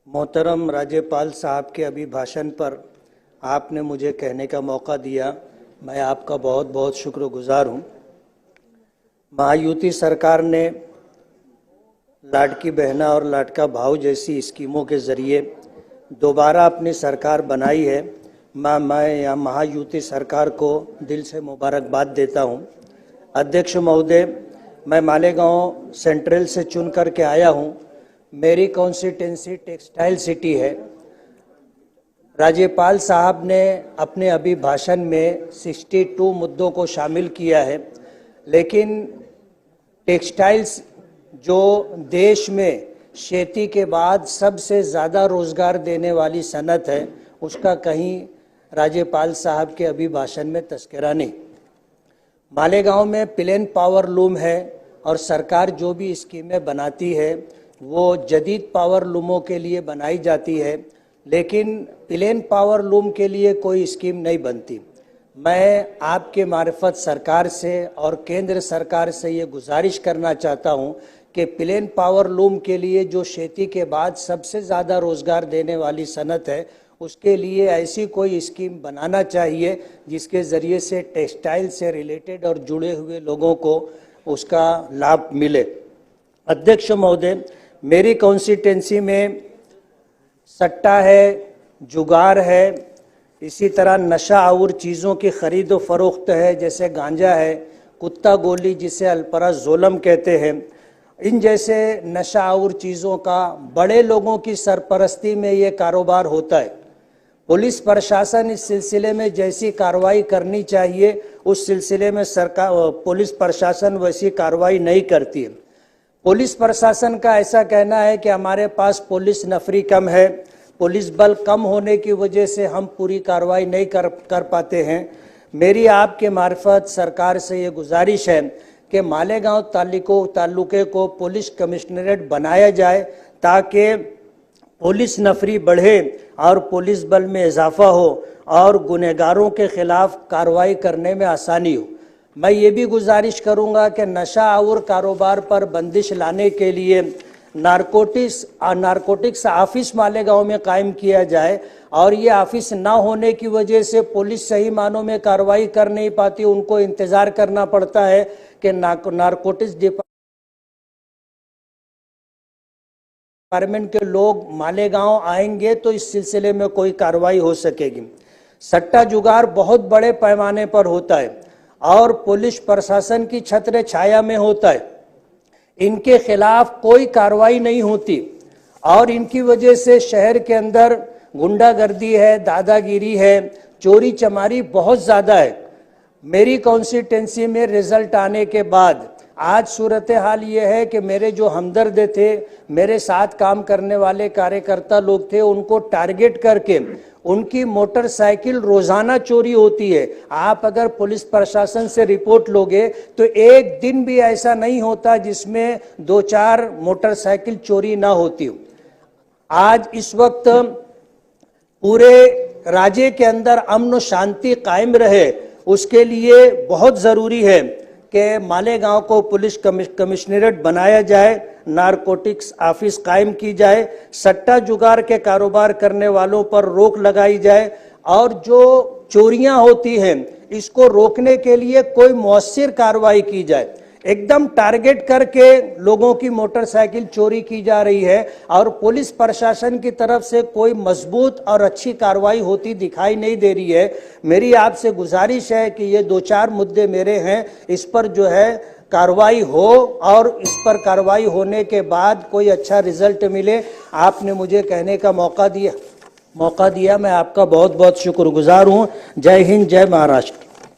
मोहतरम राज्यपाल साहब के अभिभाषण पर आपने मुझे कहने का मौका दिया, मैं आपका बहुत बहुत शुक्रगुजार हूँ। महायुति सरकार ने लाडकी बहना और लाडका भाऊ जैसी स्कीमों के ज़रिए दोबारा अपनी सरकार बनाई है। मैं यहाँ महायुति सरकार को दिल से मुबारकबाद देता हूँ। अध्यक्ष महोदय, मैं मालेगांव सेंट्रल से चुन करके आया हूँ। मेरी कॉन्स्टिट्यूंसी टेक्सटाइल सिटी है। राज्यपाल साहब ने अपने अभिभाषण में 62 मुद्दों को शामिल किया है, लेकिन टेक्सटाइल्स जो देश में खेती के बाद सबसे ज़्यादा रोज़गार देने वाली सनत है, उसका कहीं राज्यपाल साहब के अभिभाषण में तस्करा नहीं। मालेगांव में प्लेन पावर लूम है और सरकार जो भी स्कीमें बनाती है वो जदीद पावर लूमों के लिए बनाई जाती है, लेकिन प्लेन पावर लूम के लिए कोई स्कीम नहीं बनती। मैं आपके मार्फत सरकार से और केंद्र सरकार से ये गुजारिश करना चाहता हूँ कि प्लेन पावर लूम के लिए जो खेती के बाद सबसे ज़्यादा रोज़गार देने वाली सनत है, उसके लिए ऐसी कोई स्कीम बनाना चाहिए जिसके ज़रिए से टेक्सटाइल से रिलेटेड और जुड़े हुए लोगों को उसका लाभ मिले। अध्यक्ष महोदय, मेरी कॉन्स्टिट्यूंसी में सट्टा है, जुगार है, इसी तरह नशा और चीज़ों की खरीद व फरोख्त है, जैसे गांजा है, कुत्ता गोली जिसे अल्पराजोलम कहते हैं। इन जैसे नशा और चीज़ों का बड़े लोगों की सरपरस्ती में ये कारोबार होता है। पुलिस प्रशासन इस सिलसिले में जैसी कार्रवाई करनी चाहिए उस सिलसिले में पुलिस प्रशासन वैसी कार्रवाई नहीं करती है। पुलिस प्रशासन का ऐसा कहना है कि हमारे पास पुलिस नफरी कम है, पुलिस बल कम होने की वजह से हम पूरी कार्रवाई नहीं कर पाते हैं। मेरी आपके मार्फत सरकार से ये गुजारिश है कि मालेगांव तालुके को पुलिस कमिश्नरेट बनाया जाए ताकि पुलिस नफरी बढ़े और पुलिस बल में इजाफा हो और गुनहगारों के खिलाफ कार्रवाई करने में आसानी हो। मैं ये भी गुजारिश करूंगा कि नशा और कारोबार पर बंदिश लाने के लिए नारकोटिक्स ऑफिस मालेगांव में कायम किया जाए और ये ऑफिस ना होने की वजह से पुलिस सही मानों में कार्रवाई कर नहीं पाती, उनको इंतज़ार करना पड़ता है कि नारकोटिक्स डिपार्टमेंट के लोग मालेगांव आएंगे तो इस सिलसिले में कोई कार्रवाई हो सकेगी। सट्टा जुगार बहुत बड़े पैमाने पर होता है और पुलिस प्रशासन की छत्र छाया में होता है। इनके खिलाफ कोई कार्रवाई नहीं होती और इनकी वजह से शहर के अंदर गुंडागर्दी है, दादागिरी है, चोरी चमारी बहुत ज़्यादा है। मेरी कॉन्स्टिट्यूंसी में रिजल्ट आने के बाद आज सूरत हाल ये है कि मेरे जो हमदर्द थे, मेरे साथ काम करने वाले कार्यकर्ता लोग थे, उनको टारगेट करके उनकी मोटरसाइकिल रोज़ाना चोरी होती है। आप अगर पुलिस प्रशासन से रिपोर्ट लोगे तो एक दिन भी ऐसा नहीं होता जिसमें 2-4 मोटरसाइकिल चोरी ना होती हो। आज इस वक्त पूरे राज्य के अंदर अमन और शांति कायम रहे, उसके लिए बहुत ज़रूरी है कि मालेगांव को पुलिस कमिश्नरेट बनाया जाए, नारकोटिक्स ऑफिस कायम की जाए, सट्टा जुगार के कारोबार करने वालों पर रोक लगाई जाए और जो चोरियां होती हैं इसको रोकने के लिए कोई मौसर कार्रवाई की जाए। एकदम टारगेट करके लोगों की मोटरसाइकिल चोरी की जा रही है और पुलिस प्रशासन की तरफ से कोई मजबूत और अच्छी कार्रवाई होती दिखाई नहीं दे रही है। मेरी आपसे गुजारिश है कि ये 2-4 मुद्दे मेरे हैं, इस पर जो है कार्रवाई हो और इस पर कार्रवाई होने के बाद कोई अच्छा रिजल्ट मिले। आपने मुझे कहने का मौका दिया, मैं आपका बहुत बहुत शुक्रगुजार हूँ। जय हिंद, जय महाराष्ट्र।